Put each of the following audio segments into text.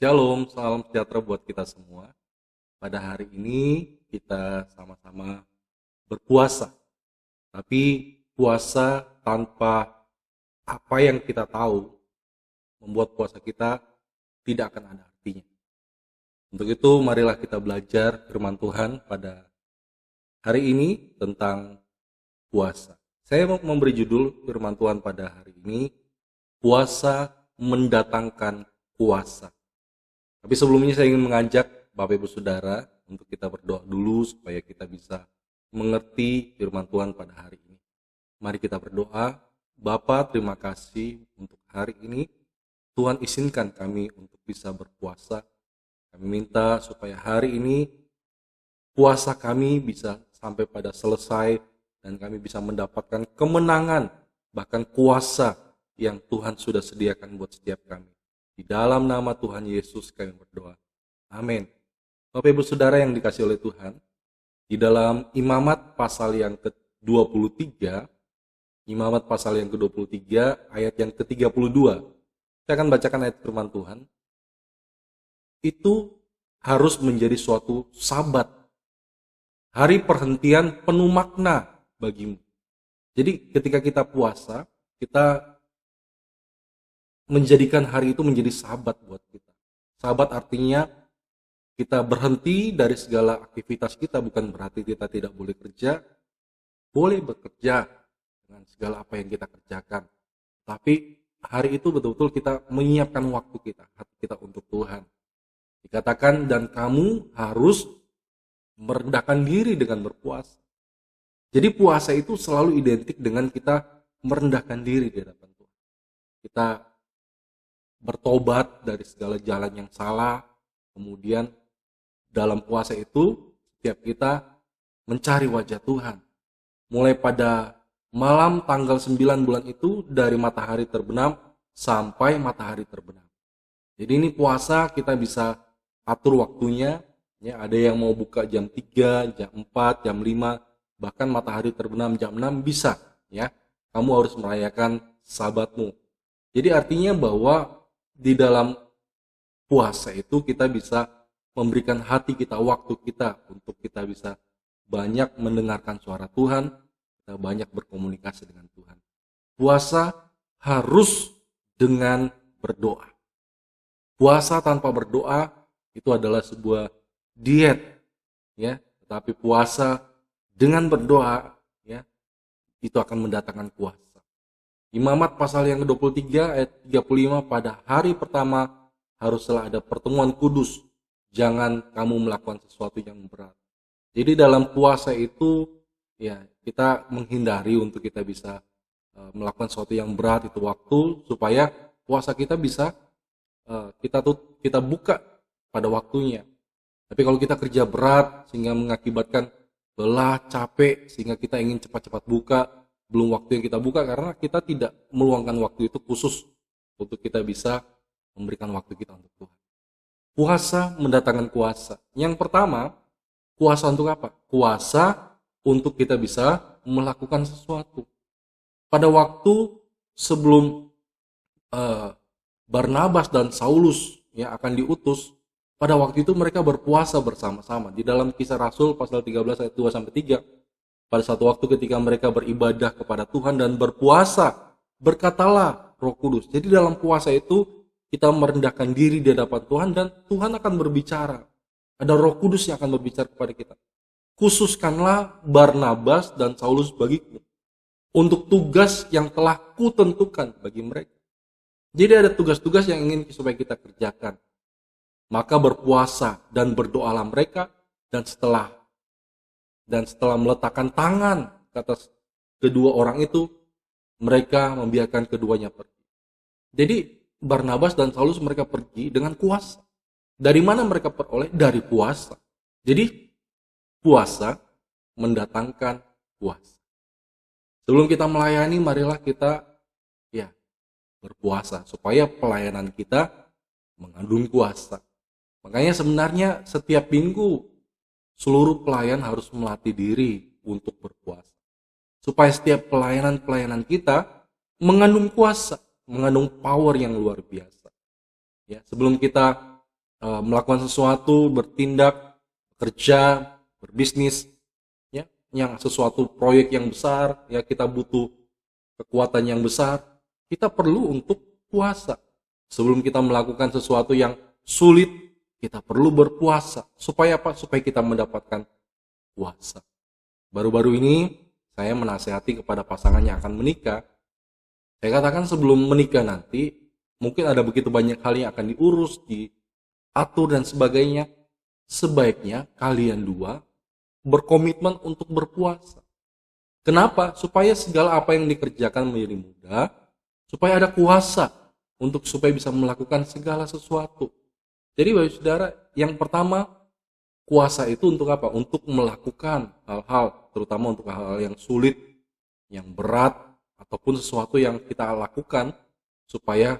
Shalom, salam sejahtera buat kita semua. Pada hari ini kita sama-sama berpuasa. Tapi puasa tanpa apa yang kita tahu membuat puasa kita tidak akan ada artinya. Untuk itu marilah kita belajar firman Tuhan pada hari ini tentang puasa. Saya mau memberi judul firman Tuhan pada hari ini, puasa mendatangkan kuasa. Tapi sebelumnya saya ingin mengajak Bapak Ibu Saudara untuk kita berdoa dulu supaya kita bisa mengerti firman Tuhan pada hari ini. Mari kita berdoa. Bapa, terima kasih untuk hari ini. Tuhan izinkan kami untuk bisa berpuasa. Kami minta supaya hari ini puasa kami bisa sampai pada selesai dan kami bisa mendapatkan kemenangan, bahkan kuasa yang Tuhan sudah sediakan buat setiap kami. Di dalam nama Tuhan Yesus kami berdoa. Amin. Bapak Ibu Saudara yang dikasih oleh Tuhan, di dalam Imamat pasal yang ke-23, Imamat pasal yang ke-23, ayat yang ke-32, saya akan bacakan ayat firman Tuhan. Itu harus menjadi suatu sabat, hari perhentian penuh makna bagimu. Jadi ketika kita puasa, kita menjadikan hari itu menjadi sabat buat kita. Sabat artinya kita berhenti dari segala aktivitas kita, bukan berarti kita tidak boleh kerja, boleh bekerja dengan segala apa yang kita kerjakan. Tapi hari itu betul-betul kita menyiapkan waktu kita, hati kita untuk Tuhan. Dikatakan dan kamu harus merendahkan diri dengan berpuasa. Jadi puasa itu selalu identik dengan kita merendahkan diri di hadapan Tuhan. Kita bertobat dari segala jalan yang salah. Kemudian dalam puasa itu setiap kita mencari wajah Tuhan. Mulai pada malam tanggal 9 bulan itu dari matahari terbenam sampai matahari terbenam. Jadi ini puasa kita bisa atur waktunya. Ya, ada yang mau buka jam 3, jam 4, jam 5, bahkan matahari terbenam jam 6 bisa. Ya, kamu harus merayakan sabatmu. Jadi artinya bahwa di dalam puasa itu kita bisa memberikan hati kita, waktu kita untuk kita bisa banyak mendengarkan suara Tuhan, kita banyak berkomunikasi dengan Tuhan. Puasa harus dengan berdoa. Puasa tanpa berdoa itu adalah sebuah diet, ya. Tetapi puasa dengan berdoa, ya, itu akan mendatangkan kuasa. Imamat pasal yang ke-23 ayat 35, pada hari pertama haruslah ada pertemuan kudus. Jangan kamu melakukan sesuatu yang berat. Jadi dalam puasa itu ya kita menghindari untuk kita bisa melakukan sesuatu yang berat itu waktu, supaya puasa kita bisa kita buka pada waktunya. Tapi kalau kita kerja berat sehingga mengakibatkan lelah, capek, sehingga kita ingin cepat-cepat buka, belum waktu yang kita buka karena kita tidak meluangkan waktu itu khusus untuk kita bisa memberikan waktu kita untuk Tuhan. Puasa mendatangkan kuasa. Yang pertama, kuasa untuk apa? Kuasa untuk kita bisa melakukan sesuatu. Pada waktu sebelum Barnabas dan Saulus yang akan diutus, pada waktu itu mereka berpuasa bersama-sama. Di dalam Kisah Rasul pasal 13 ayat 2-3, pada satu waktu ketika mereka beribadah kepada Tuhan dan berpuasa, berkatalah Roh Kudus. Jadi dalam puasa itu kita merendahkan diri di hadapan Tuhan dan Tuhan akan berbicara. Ada Roh Kudus yang akan berbicara kepada kita. Khususkanlah Barnabas dan Saulus bagiku untuk tugas yang telah kutentukan bagi mereka. Jadi ada tugas-tugas yang ingin supaya kita kerjakan. Maka berpuasa dan berdoalah mereka, dan setelah meletakkan tangan ke atas kedua orang itu, mereka membiarkan keduanya pergi. Jadi Barnabas dan Saulus mereka pergi dengan kuasa. Dari mana mereka peroleh? Dari puasa. Jadi puasa mendatangkan kuasa. Sebelum kita melayani, marilah kita berpuasa supaya pelayanan kita mengandung kuasa. Makanya sebenarnya setiap minggu seluruh pelayan harus melatih diri untuk berpuasa. Supaya setiap pelayanan kita mengandung kuasa, mengandung power yang luar biasa. Ya, sebelum kita melakukan sesuatu, bertindak, bekerja, berbisnis, ya, yang sesuatu proyek yang besar, ya kita butuh kekuatan yang besar, kita perlu untuk puasa. Sebelum kita melakukan sesuatu yang sulit, kita perlu berpuasa. Supaya apa? Supaya kita mendapatkan puasa. Baru-baru ini saya menasihati kepada pasangan yang akan menikah. Saya katakan sebelum menikah nanti, mungkin ada begitu banyak hal yang akan diurus, diatur dan sebagainya. Sebaiknya kalian dua berkomitmen untuk berpuasa. Kenapa? Supaya segala apa yang dikerjakan menjadi mudah, supaya ada kuasa untuk supaya bisa melakukan segala sesuatu. Jadi Bapak Saudara, yang pertama, kuasa itu untuk apa? Untuk melakukan hal-hal, terutama untuk hal-hal yang sulit, yang berat, ataupun sesuatu yang kita lakukan supaya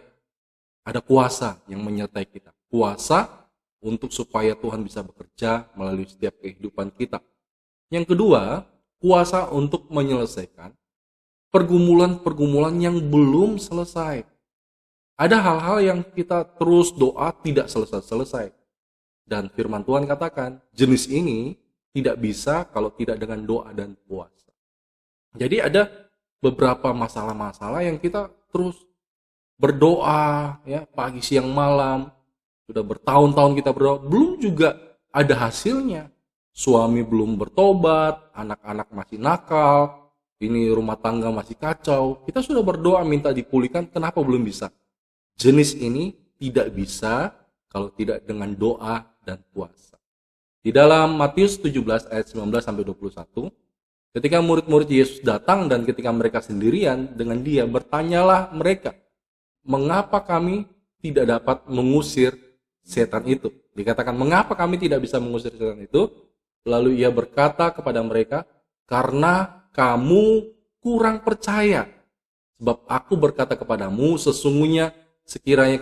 ada kuasa yang menyertai kita. Kuasa untuk supaya Tuhan bisa bekerja melalui setiap kehidupan kita. Yang kedua, kuasa untuk menyelesaikan pergumulan-pergumulan yang belum selesai. Ada hal-hal yang kita terus doa tidak selesai-selesai. Dan firman Tuhan katakan, jenis ini tidak bisa kalau tidak dengan doa dan puasa. Jadi ada beberapa masalah-masalah yang kita terus berdoa, ya, pagi, siang, malam. Sudah bertahun-tahun kita berdoa, belum juga ada hasilnya. Suami belum bertobat, anak-anak masih nakal, ini rumah tangga masih kacau. Kita sudah berdoa minta dipulihkan, kenapa belum bisa? Jenis ini tidak bisa kalau tidak dengan doa dan puasa. Di dalam Matius 17 ayat 19 sampai 21, ketika murid-murid Yesus datang dan ketika mereka sendirian dengan dia, bertanyalah mereka, mengapa kami tidak dapat mengusir setan itu? Dikatakan, mengapa kami tidak bisa mengusir setan itu? Lalu ia berkata kepada mereka, karena kamu kurang percaya. Sebab aku berkata kepadamu, sesungguhnya sekiranya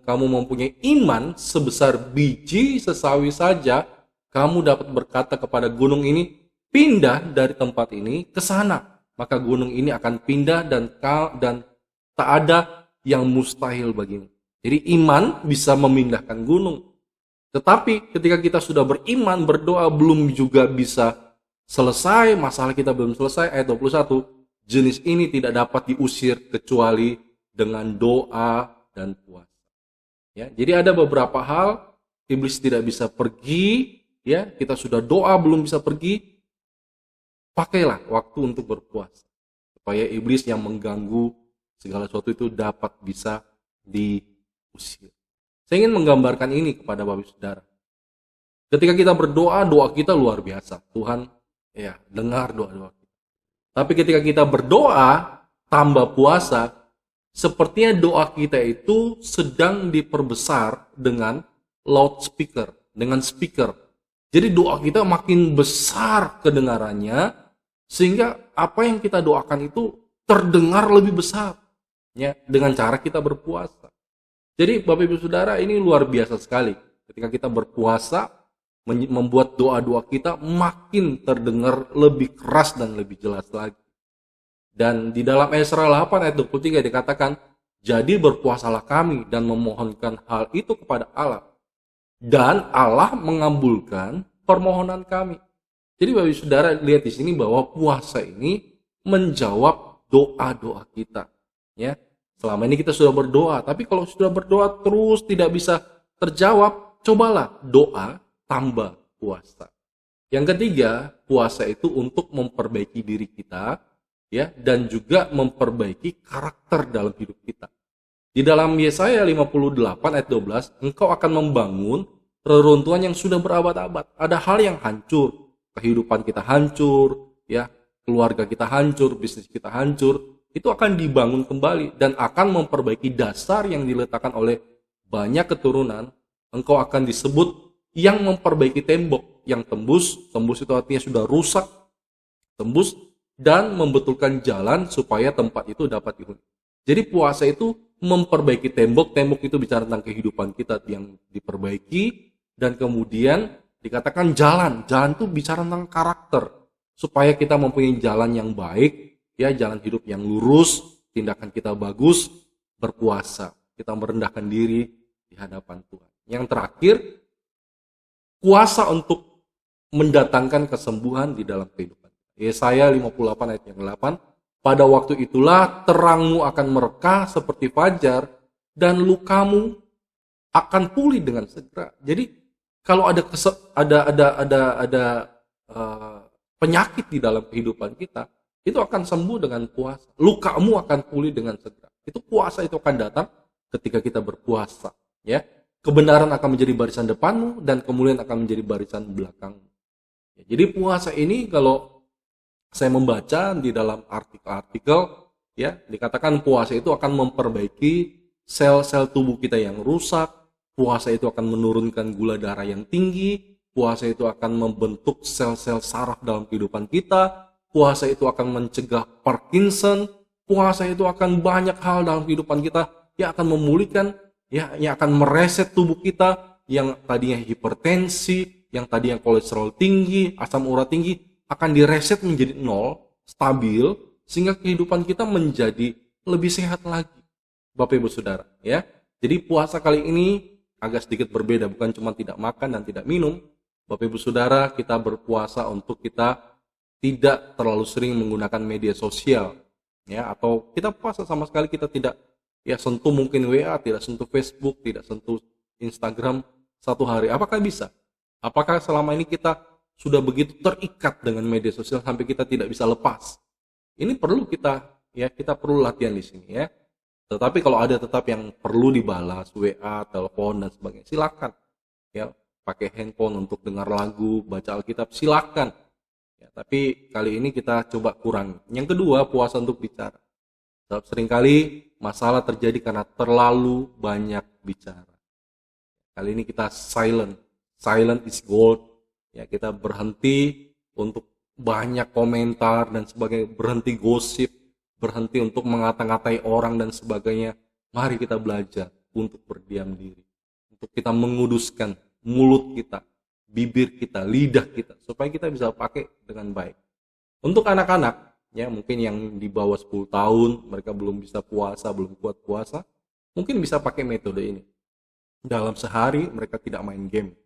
kamu mempunyai iman sebesar biji sesawi saja, kamu dapat berkata kepada gunung ini, pindah dari tempat ini ke sana. Maka gunung ini akan pindah dan tak ada yang mustahil bagimu. Jadi iman bisa memindahkan gunung. Tetapi ketika kita sudah beriman, berdoa belum juga bisa selesai, masalah kita belum selesai, ayat 21, jenis ini tidak dapat diusir kecuali dengan doa dan puasa. Ya, jadi ada beberapa hal iblis tidak bisa pergi, ya, kita sudah doa belum bisa pergi, pakailah waktu untuk berpuasa supaya iblis yang mengganggu segala sesuatu itu dapat bisa diusir. Saya ingin menggambarkan ini kepada Bapak Saudara. Ketika kita berdoa, doa kita luar biasa. Tuhan ya dengar doa-doa kita. Tapi ketika kita berdoa tambah puasa, sepertinya doa kita itu sedang diperbesar dengan loudspeaker, dengan speaker. Jadi doa kita makin besar kedengarannya, sehingga apa yang kita doakan itu terdengar lebih besar, ya, dengan cara kita berpuasa. Jadi Bapak Ibu Saudara, ini luar biasa sekali. Ketika kita berpuasa, membuat doa-doa kita makin terdengar lebih keras dan lebih jelas lagi. Dan di dalam Esra 8 ayat 23 dikatakan, jadi berpuasalah kami dan memohonkan hal itu kepada Allah. Dan Allah mengabulkan permohonan kami. Jadi Bapak Ibu Saudara lihat di sini bahwa puasa ini menjawab doa-doa kita. Ya, selama ini kita sudah berdoa, tapi kalau sudah berdoa terus tidak bisa terjawab, cobalah doa tambah puasa. Yang ketiga, puasa itu untuk memperbaiki diri kita, ya, dan juga memperbaiki karakter dalam hidup kita. Di dalam Yesaya 58 ayat 12, engkau akan membangun reruntuhan yang sudah berabad-abad. Ada hal yang hancur, kehidupan kita hancur, ya, keluarga kita hancur, bisnis kita hancur. Itu akan dibangun kembali dan akan memperbaiki dasar yang diletakkan oleh banyak keturunan. Engkau akan disebut yang memperbaiki tembok, yang tembus itu artinya sudah rusak, tembus, dan membetulkan jalan supaya tempat itu dapat dihuni. Jadi puasa itu memperbaiki tembok itu bicara tentang kehidupan kita yang diperbaiki, dan kemudian dikatakan jalan itu bicara tentang karakter, supaya kita mempunyai jalan yang baik, ya, jalan hidup yang lurus, tindakan kita bagus, berpuasa, kita merendahkan diri di hadapan Tuhan. Yang terakhir, kuasa untuk mendatangkan kesembuhan di dalam kehidupan. Yesaya 58 ayat yang 8, pada waktu itulah terangmu akan mereka seperti fajar dan lukamu akan pulih dengan segera. Jadi kalau ada penyakit di dalam kehidupan kita, itu akan sembuh dengan puasa. Lukamu akan pulih dengan segera. Itu kuasa itu akan datang ketika kita berpuasa, ya. Kebenaran akan menjadi barisan depanmu dan kemuliaan akan menjadi barisan belakangmu. Ya, jadi puasa ini kalau saya membaca di dalam artikel-artikel, ya, dikatakan puasa itu akan memperbaiki sel-sel tubuh kita yang rusak, puasa itu akan menurunkan gula darah yang tinggi, puasa itu akan membentuk sel-sel saraf dalam kehidupan kita, puasa itu akan mencegah Parkinson, puasa itu akan banyak hal dalam kehidupan kita yang akan memulihkan, ya, yang akan mereset tubuh kita yang tadinya hipertensi, yang tadinya kolesterol tinggi, asam urat tinggi, akan direset menjadi 0, stabil, sehingga kehidupan kita menjadi lebih sehat lagi. Bapak Ibu Saudara, ya. Jadi puasa kali ini agak sedikit berbeda, bukan cuma tidak makan dan tidak minum. Bapak Ibu Saudara, kita berpuasa untuk kita tidak terlalu sering menggunakan media sosial, ya, atau kita puasa sama sekali kita tidak, ya, sentuh mungkin WA, tidak sentuh Facebook, tidak sentuh Instagram satu hari. Apakah bisa? Apakah selama ini kita sudah begitu terikat dengan media sosial sampai kita tidak bisa lepas? Ini perlu kita, ya, kita perlu latihan di sini, ya. Tetapi kalau ada tetap yang perlu dibalas, WA, telepon dan sebagainya, silakan, ya, pakai handphone untuk dengar lagu, baca Alkitab, silakan. Ya, tapi kali ini kita coba kurangi. Yang kedua, puasa untuk bicara. Seringkali masalah terjadi karena terlalu banyak bicara. Kali ini kita silent is gold. Ya, kita berhenti untuk banyak komentar dan sebagainya, berhenti gosip, berhenti untuk mengata-ngatai orang dan sebagainya. Mari kita belajar untuk berdiam diri, untuk kita menguduskan mulut kita, bibir kita, lidah kita, supaya kita bisa pakai dengan baik. Untuk anak-anak, ya, mungkin yang di bawah 10 tahun, mereka belum bisa puasa, belum kuat puasa, mungkin bisa pakai metode ini. Dalam sehari mereka tidak main game,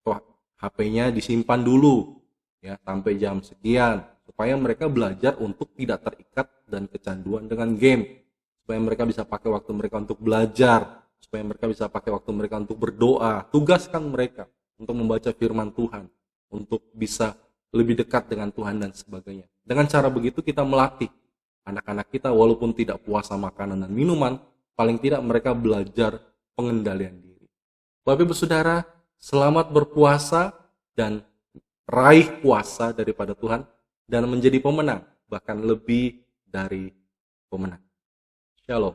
atau HP-nya disimpan dulu, ya, sampai jam sekian, supaya mereka belajar untuk tidak terikat dan kecanduan dengan game, supaya mereka bisa pakai waktu mereka untuk belajar, supaya mereka bisa pakai waktu mereka untuk berdoa. Tugaskan mereka untuk membaca firman Tuhan, untuk bisa lebih dekat dengan Tuhan dan sebagainya. Dengan cara begitu kita melatih anak-anak kita, walaupun tidak puasa makanan dan minuman, paling tidak mereka belajar pengendalian diri. Bapak Ibu Saudara, selamat berpuasa dan raih kuasa daripada Tuhan dan menjadi pemenang, bahkan lebih dari pemenang. Shalom.